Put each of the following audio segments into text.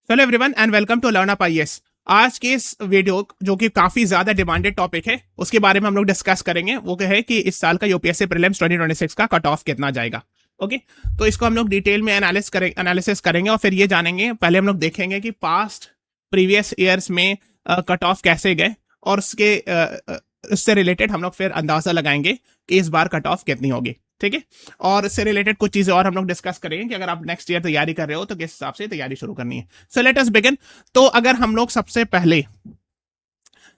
Hello everyone and welcome to Learn Up IAS. आज के इस वीडियो जो कि काफी ज्यादा डिमांडेड टॉपिक है उसके बारे में हम लोग डिस्कस करेंगे। वो है कि इस साल का यूपीएससी प्रीलिम्स 2026 का कट ऑफ कितना जाएगा। ओके, तो इसको हम लोग डिटेल में एनालिसिस करेंगे और फिर ये जानेंगे। पहले हम लोग देखेंगे कि पास्ट प्रीवियस ईयर्स में कट ऑफ कैसे गए और उससे रिलेटेड हम लोग फिर अंदाजा लगाएंगे कि इस बार कट ऑफ कितनी होगी। ठीक है, और इससे रिलेटेड कुछ चीजें और हम लोग डिस्कस करेंगे कि अगर आप नेक्स्ट ईयर तैयारी कर रहे हो तो किस हिसाब से तैयारी शुरू करनी है। So let us begin. तो अगर हम लोग सबसे पहले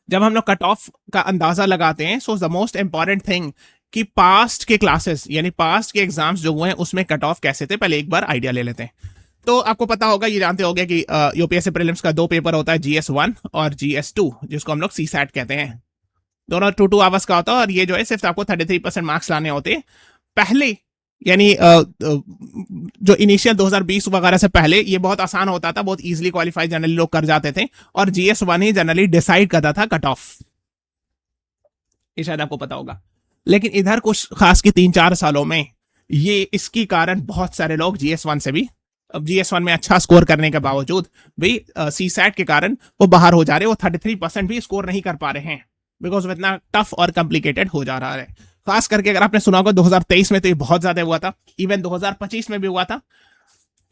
जब हम लोग कट ऑफ का अंदाजा लगाते हैं, so the most important thing कि पास्ट के क्लासेस यानी पास्ट के एग्जाम्स जो हुए हैं उसमें कट ऑफ कैसे थे, पहले एक बार आइडिया ले लेते हैं। तो आपको पता होगा, ये जानते होंगे कि यूपीएससी प्रीलिम्स का 2 पेपर होता है, GS1 और GS2, जिसको हम लोग CSAT कहते हैं। दोनों 2 आवर्स का होता है और ये जो है सिर्फ आपको 33% मार्क्स लाने होते हैं। पहले यानी जो इनिशियल 2020 वगैरह से पहले ये बहुत आसान होता था, बहुत इजीली क्वालिफाई जनरली लोग कर जाते थे और GS1 ही जनरली डिसाइड करता था कट ऑफ। ये शायद आपको पता होगा। लेकिन इधर कुछ खास की 3-4 सालों में ये इसके कारण बहुत सारे लोग GS1 से भी, अब GS1 में अच्छा स्कोर करने के बावजूद भी CSAT के कारण वो बाहर हो जा रहे हैं। वो 33% भी स्कोर नहीं कर पा रहे हैं बिकॉज वो इतना टफ और कॉम्प्लिकेटेड हो जा रहा है। खास करके अगर आपने सुना होगा 2023 में तो ये बहुत ज्यादा हुआ था, इवन 2025 में भी हुआ था।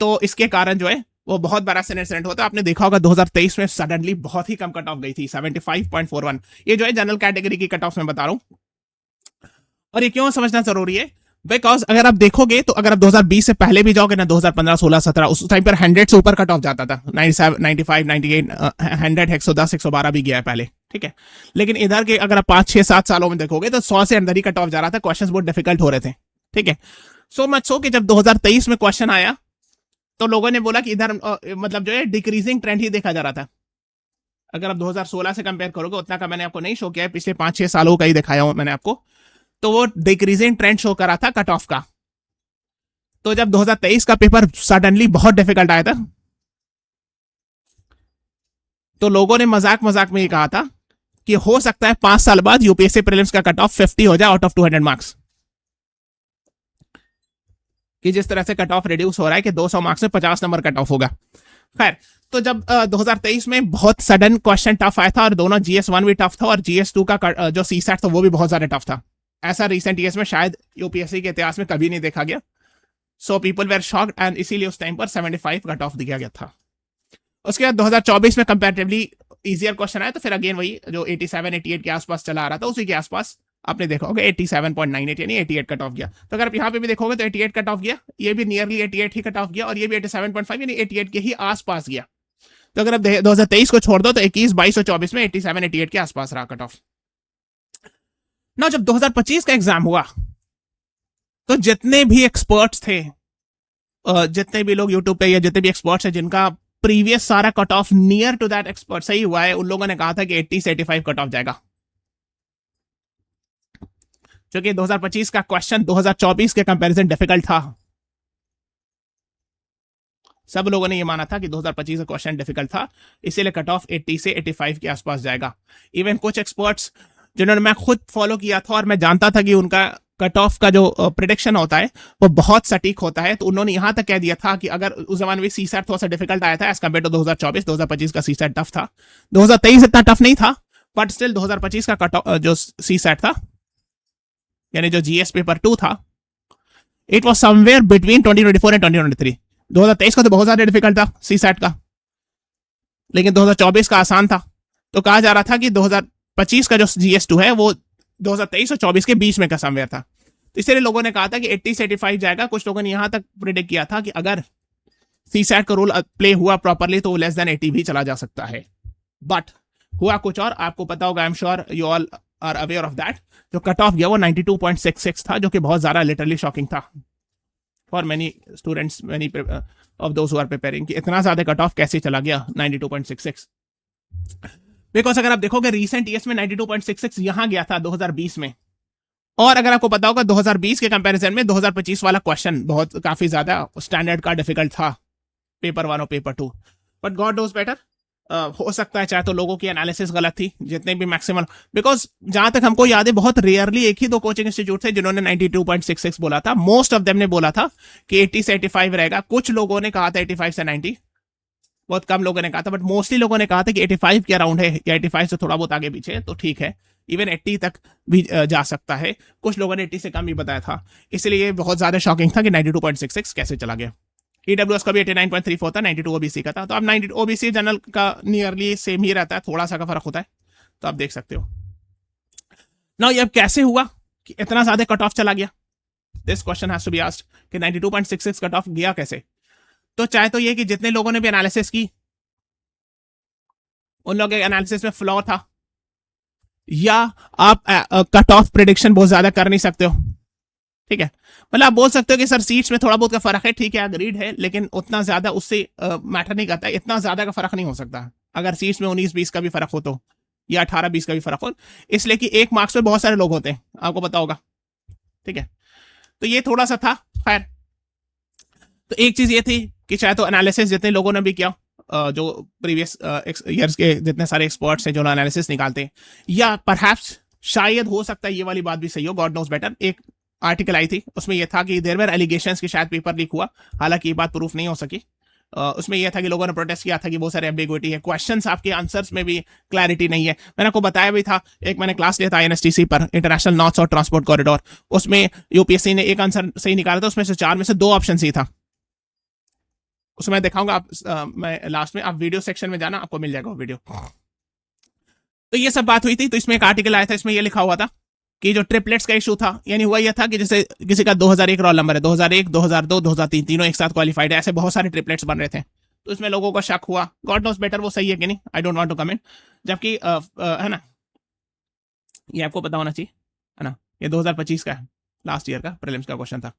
तो इसके कारण जो है वो बहुत बड़ा इंसिडेंट होता है। आपने देखा होगा 2023 में सडनली बहुत ही कम कट ऑफ गई थी, 75.41। ये जो है जनरल कैटेगरी की कट ऑफ में बता रहा हूं। और ये क्यों समझना जरूरी है, बिकॉज अगर आप देखोगे तो अगर आप 2020 से पहले भी जाओगे ना, 2015, 16, 17, उस टाइम पर 100 से ऊपर कट ऑफ जाता था, 97, 95, 98, 100, 110, 112 भी गया है पहले। ठीक है, लेकिन इधर के अगर आप 5, 6, 7 सालों में देखोगे तो 100 से अंदर ही कट ऑफ जा रहा था। क्वेश्चंस बहुत डिफिकल्ट हो रहे थे। ठीक है, सो मच सो कि जब 2023 में क्वेश्चन आया तो लोगों ने बोला कि इधर मतलब जो है डिक्रीजिंग ट्रेंड ही देखा जा रहा था। अगर आप 2016 से कंपेयर करोगे, उतना का मैंने आपको नहीं शो किया है, पिछले 5-6 सालों का ही दिखाया हूं मैंने आपको, तो वो डिक्रीजिंग ट्रेंड शो करा था कट ऑफ का। तो जब 2023 का पेपर सडनली बहुत डिफिकल्ट आया था तो लोगों ने मजाक मजाक में ये कहा था कि हो सकता है 5 साल बाद यूपीएससी प्रीलिम्स का कट ऑफ 50 हो जाए आउट ऑफ 200 मार्क्स। कि जिस तरह से कट ऑफ रिड्यूस हो रहा है कि 200 मार्क्स में 50 नंबर कट ऑफ होगा। खैर, तो जब 2023 में बहुत सडन क्वेश्चन टफ आया था और दोनों GS1 भी टफ था और GS2 का जो CSAT था वो भी बहुत ज्यादा टफ था। ऐसा रिसेंट ईयर्स में शायद यूपीएससी के इतिहास में कभी नहीं देखा गया। So people were shocked and इसीलिए उस टाइम पर 75 कट ऑफ दिया गया था। उसके बाद 2024 में कंपैरेटिवली इजियर क्वेश्चन आया तो फिर अगेन वही जो 87, 88 के आसपास चला आ रहा था, उसी के आसपास आपने देखा होगा 87.98 यानी 88 कट ऑफ गया। तो अगर आप यहाँ पे भी देखोगे तो 88 कट ऑफ गया, ये भी नियरली 88 ही कट ऑफ गया और ये भी 87.5 यानी 88 के ही आसपास गया। तो अगर आप 2023 को छोड़ दो तो 21, 22 और 24 में 87, 88 के आसपास रहा कट ऑफ। ना जब 2025 का एग्जाम हुआ तो जितने भी एक्सपर्ट्स थे, जितने भी लोग यूट्यूब पे या जितने भी एक्सपर्ट्स हैं जिनका प्रीवियस सारा cut off near to that expert सही हुआ है, उन लोगों ने कहा था कि 80 से 85 कट ऑफ जाएगा। क्योंकि 2025 का क्वेश्चन 2024 के कंपैरिजन डिफिकल्ट था। सब लोगों ने ये माना था कि 2025 का क्वेश्चन डिफिकल्ट था, इसीलिए कट ऑफ 80 से 85 के आसपास जाएगा। इवन कुछ एक्सपर्ट्स जिन्होंने मैं खुद फॉलो किया था और मैं जानता था कि उनका कट ऑफ का जो प्रिडिक्शन होता है वो बहुत सटीक होता है, तो उन्होंने यहां तक कह दिया था कि अगर उस जमाने में CSAT थोड़ा सा डिफिकल्ट आया था एज कम्पेयर टू 2024, 2025 का CSAT टफ था। 2023 इतना टफ नहीं था, बट स्टिल 2025 का कट ऑफ जो CSAT था यानी जो GS पेपर 2 था, it was somewhere between 2024 and 2023। 2023 का तो बहुत ज्यादा डिफिकल्ट था CSAT का, लेकिन 2024 का आसान था। तो कहा जा रहा था कि 2025 का जो GS2 है वो 2023 और 24 के बीच में का समवेयर था। तो इसलिए लोगों ने कहा था कि 80 से 85 जाएगा। कुछ लोगों ने यहां तक प्रिडिक्ट किया था कि अगर CSAT का रोल प्ले हुआ प्रॉपरली तो लेस देन 80 भी चला जा सकता है। बट हुआ कुछ और, आपको पता होगा, I am sure you all are aware of that. जो कट ऑफ गया वो 92.66 था, जो कि बहुत ज्यादा लिटरली शॉकिंग था for many students, many of those who are preparing, कि इतना ज्यादा कट ऑफ कैसे चला गया 92.66। बिकॉज अगर आप देखोगे रिसेंट ईयर्स में 92.66 यहां गया था 2020 में, और अगर आपको पता होगा 2020 के कंपैरिजन में 2025 वाला क्वेश्चन बहुत काफी ज्यादा स्टैंडर्ड का डिफिकल्ट था, पेपर 1 और paper 2। But God knows better, हो सकता है चाहे तो लोगों की एनालिसिस गलत थी, जितने भी मैक्सिमम, बिकॉज जहां तक हमको याद है बहुत रेयरली एक ही 2 कोचिंग इंस्टीट्यूट थे जिन्होंने 92.66 बोला था। मोस्ट ऑफ देम ने बोला था कि 80 से 85 रहेगा। कुछ लोगों ने कहा था 85 से 90, बहुत कम लोगों ने कहा था, बट मोस्टली लोगों ने कहा था कि 85 के अराउंड है, या 85 से थोड़ा बहुत आगे पीछे है तो ठीक है, इवन 80 तक भी जा सकता है। कुछ लोगों ने 80 से कम भी बताया था, इसलिए बहुत ज्यादा शॉकिंग था कि 92.66 कैसे चला गया। ईडब्ल्यूएस का भी 89.34 था, 92 ओबीसी का था। तो अब 90 ओबीसी जनरल का नियरली सेम ही रहता है, थोड़ा सा का फर्क होता है, तो आप देख सकते हो ना। ये अब कैसे हुआ कि इतना ज्यादा कट ऑफ चला गया, this question has to be asked कि 92.66 कट ऑफ गया कैसे। तो चाहे तो ये कि जितने लोगों ने भी एनालिसिस की उन लोगों के एनालिसिस में फ्लॉ था, या आप कट ऑफ प्रिडिक्शन बहुत ज्यादा कर नहीं सकते हो, ठीक है। मतलब आप बोल सकते हो कि सर सीट्स में थोड़ा बहुत का फर्क है, ठीक है, अग्रीड है, लेकिन उतना ज्यादा उससे मैटर नहीं करता, इतना ज्यादा का फर्क नहीं हो सकता अगर सीट्स में 19-20 का भी फर्क हो तो, या 18-20 का भी फर्क हो, इसलिए कि एक मार्क्स में बहुत सारे लोग होते हैं, आपको पता होगा, ठीक है। तो ये थोड़ा सा था। खैर, तो एक चीज ये थी कि चाहे तो एनालिसिस जितने लोगों ने भी किया, जो प्रीवियस ईयर्स के जितने सारे एक्सपर्ट्स हैं जो एनालिसिस निकालते हैं, या परहैप्स शायद हो सकता है ये वाली बात भी सही हो, गॉड नोज बेटर, एक आर्टिकल आई थी उसमें यह था कि देयर वर एलिगेशंस कि शायद पेपर लीक हुआ, हालांकि ये बात प्रूफ नहीं हो सकी। उसमें यह था कि लोगों ने प्रोटेस्ट किया था कि बहुत सारे एम्बिग्विटी है, क्वेश्चंस आपके आंसर्स में भी क्लैरिटी नहीं है। मैंने आपको बताया भी था, एक मैंने क्लास लिया था INSTC पर, international north south transport corridor, उसमें यूपीएससी ने एक आंसर सही निकाला था, उसमें से 4 में से 2 ऑप्शन सही था। उसमें मैं दिखाऊंगा आप, मैं लास्ट में, आप वीडियो सेक्शन में जाना, आपको मिल जाएगा वो वीडियो। तो ये सब बात हुई थी, तो इसमें एक आर्टिकल आया था, इसमें ये लिखा हुआ था कि जो ट्रिपलेट्स का इशू था, यानी हुआ यह था कि जैसे किसी का 2001 रोल नंबर है, 2001, 2002, 2003 तीनों एक साथ क्वालिफाइड है, ऐसे बहुत सारे ट्रिपलेट्स बन रहे थे, तो इसमें लोगों को शक हुआ, गॉड नोस बेटर वो सही है कि नहीं, I don't want to comment, जबकि है ना, ये आपको पता होना चाहिए, है ना, ये 2025 का है, लास्ट ईयर का प्रीलिम्स का क्वेश्चन था,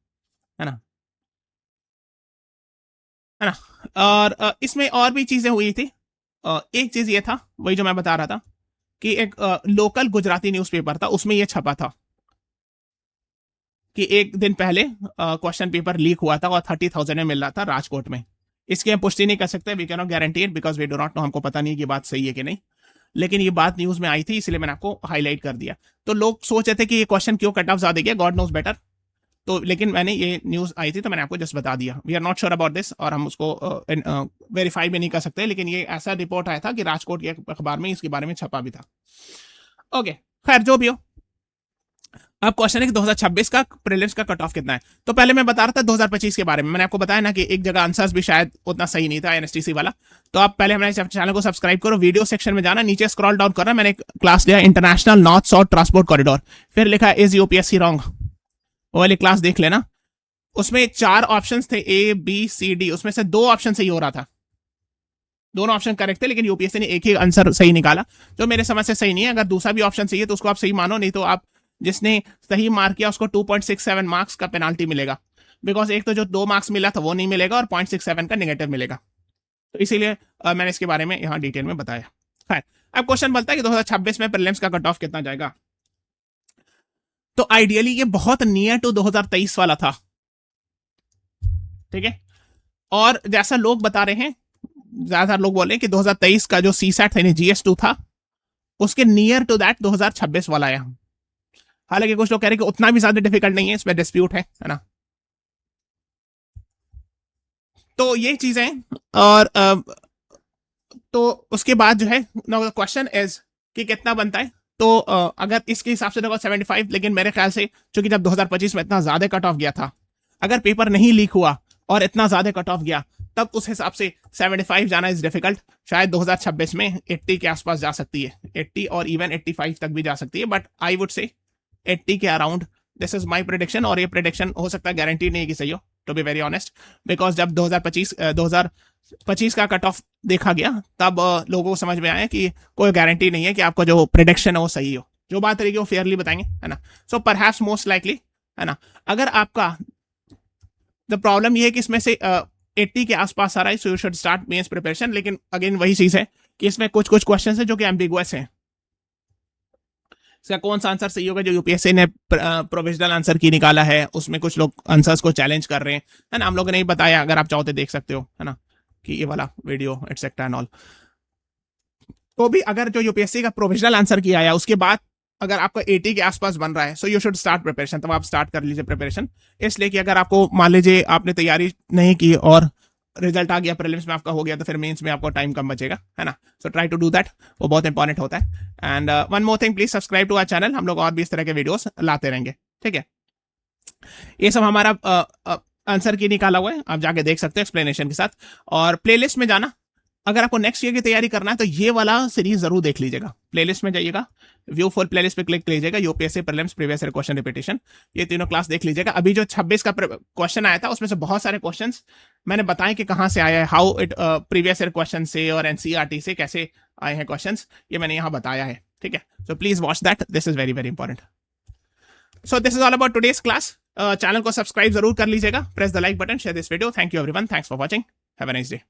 है ना, है ना। और इसमें और भी चीजें हुई थी। एक चीज ये था, वही जो मैं बता रहा था कि एक लोकल गुजराती न्यूज़पेपर था, उसमें यह छपा था कि एक दिन पहले क्वेश्चन पेपर लीक हुआ था और 30,000 में मिल रहा था राजकोट में। इसकी हम पुष्टि नहीं कर सकते, we can not guarantee it because we do not know, हमको पता नहीं कि बात सही है कि नहीं, लेकिन ये बात न्यूज में आई थी, इसलिए मैंने आपको हाईलाइट कर दिया। तो लोग सोच रहे थे कि ये क्वेश्चन क्यों कट ऑफ ज्यादा गया, गॉड नोज बेटर। तो लेकिन मैंने ये न्यूज आई थी तो मैंने आपको जस्ट बता दिया, we are not sure about this, और हम उसको वेरीफाई भी नहीं कर सकते, लेकिन ये ऐसा रिपोर्ट आया था कि राजकोट के अखबार में इसके बारे में छपा भी था। ओके, खैर जो भी हो, अब क्वेश्चन है कि 2026 का प्रीलिम्स का कट ऑफ कितना है। तो पहले मैं बता रहा था 2025 के बारे में, मैंने आपको बताया ना कि एक जगह आंसर्स भी शायद उतना सही नहीं था INSTC वाला। तो आप पहले हमारे चैनल को सब्सक्राइब करो, वीडियो सेक्शन में जाना, नीचे स्क्रॉल डाउन करना, मैंने एक क्लास लिया international north south transport corridor, फिर लिखा इज यूपीएससी रॉन्ग, वो वाली क्लास देख लेना। उसमें 4 ऑप्शंस थे, ABCD, उसमें से 2 ऑप्शन सही हो रहा था, दोनों ऑप्शन करेक्ट थे, लेकिन यूपीएससी ने एक ही आंसर सही निकाला, जो मेरे समझ से सही नहीं है। अगर दूसरा भी ऑप्शन सही है तो उसको आप सही मानो, नहीं तो आप जिसने सही मार्क किया उसको 2.67 मार्क्स का पेनाल्टी मिलेगा, बिकॉज एक तो जो 2 मार्क्स मिला था वो नहीं मिलेगा और 0.67 का नेगेटिव मिलेगा। तो इसीलिए मैंने इसके बारे में यहाँ डिटेल में बताया। खैर, अब क्वेश्चन बोलता है कि 2026 में प्रीलिम्स का कट ऑफ कितना जाएगा। तो आइडियली ये बहुत नियर टू 2023 वाला था, ठीक है। और जैसा लोग बता रहे हैं, ज्यादातर लोग बोले कि 2023 का जो CSAT था, GS2 था, उसके नियर टू दैट 2026 वाला है। हालांकि कुछ लोग कह रहे हैं कि उतना भी ज्यादा डिफिकल्ट नहीं है, इसमें डिस्प्यूट है ना। तो ये चीजें, और तो उसके बाद जो है क्वेश्चन इज कि कितना बनता है। तो अगर इसके हिसाब से देखो 75, लेकिन मेरे ख्याल से चूंकि जब 2025 में इतना ज्यादा कट ऑफ गया था, अगर पेपर नहीं लीक हुआ और इतना ज्यादा कट ऑफ गया, तब उस हिसाब से 75 जाना इज डिफिकल्ट। शायद 2026 में 80 के आसपास जा सकती है, 80 और इवन 85 तक भी जा सकती है, बट आई वुड से 80 के around, this is my prediction. और ये प्रेडिक्शन हो सकता है गारंटी नहीं कि सही हो, to be very honest, because जब 2025 का कट ऑफ देखा गया तब लोगों को समझ में आया कि कोई गारंटी नहीं है कि आपका जो प्रेडिक्शन है वो सही हो, जो बात रहेगी वो फेयरली बताएंगे, है ना। सो परहैप्स मोस्ट लाइकली, है ना, अगर आपका द प्रॉब्लम ये है कि इसमें से 80 के आसपास आ रहा है, so you should start mains preparation. लेकिन अगेन वही चीज है कि इसमें कुछ क्वेश्चन है जो कि एम्बिगुअस हैं, इसका कौन सा आंसर सही होगा। जो यूपीएससी ने प्रोविजनल आंसर की निकाला है, उसमें कुछ लोग आंसर्स को चैलेंज कर रहे हैं, है ना, हम लोगों ने नहीं बताया, अगर आप चाहो तो देख सकते हो, है ना, कि ये वाला वीडियो एटसेट्रा एंड ऑल। तो भी अगर जो यूपीएससी का प्रोविजनल आंसर किया आया उसके बाद अगर आपका 80 के आसपास बन रहा है, so you should start preparation, तब आप स्टार्ट कर लीजिए प्रिपरेशन। इसलिए कि अगर आपको मान लीजिए आपने तैयारी नहीं की और रिजल्ट आ गया, प्रीलिम्स में आपका हो गया, तो फिर मेंस में आपको टाइम कम बचेगा, है ना। So try to do that, वो बहुत इंपॉर्टेंट होता है। And one more thing, please subscribe to our channel, हम लोग और भी इस तरह के वीडियोस लाते रहेंगे, ठीक है। ये सब हमारा आंसर की निकाला हुआ है, आप जाके देख सकते हो एक्सप्लेनेशन के साथ। और प्लेलिस्ट में जाना, अगर आपको नेक्स्ट ईयर की तैयारी करना है तो ये वाला सीरीज जरूर देख लीजिएगा। प्लेलिस्ट में जाइएगा, व्यू फुल प्लेलिस्ट पे क्लिक कीजिएगा, UPSC prelims previous year question repetition, ये तीनों क्लास देख लीजिएगा। अभी जो 26 का क्वेश्चन आया था उसमें से बहुत सारे क्वेश्चंस मैंने बताया कि कहां से आया है, how it previous year question से और एनसीईआरटी से कैसे आए हैं क्वेश्चंस, ये मैंने यहाँ बताया है, ठीक है। So please watch that, this is very very important. So this is all about today's class. Channel को सब्सक्राइब जरूर कर लीजिएगा, press the like button, share this video. Thank you everyone, thanks for watching, have a nice day.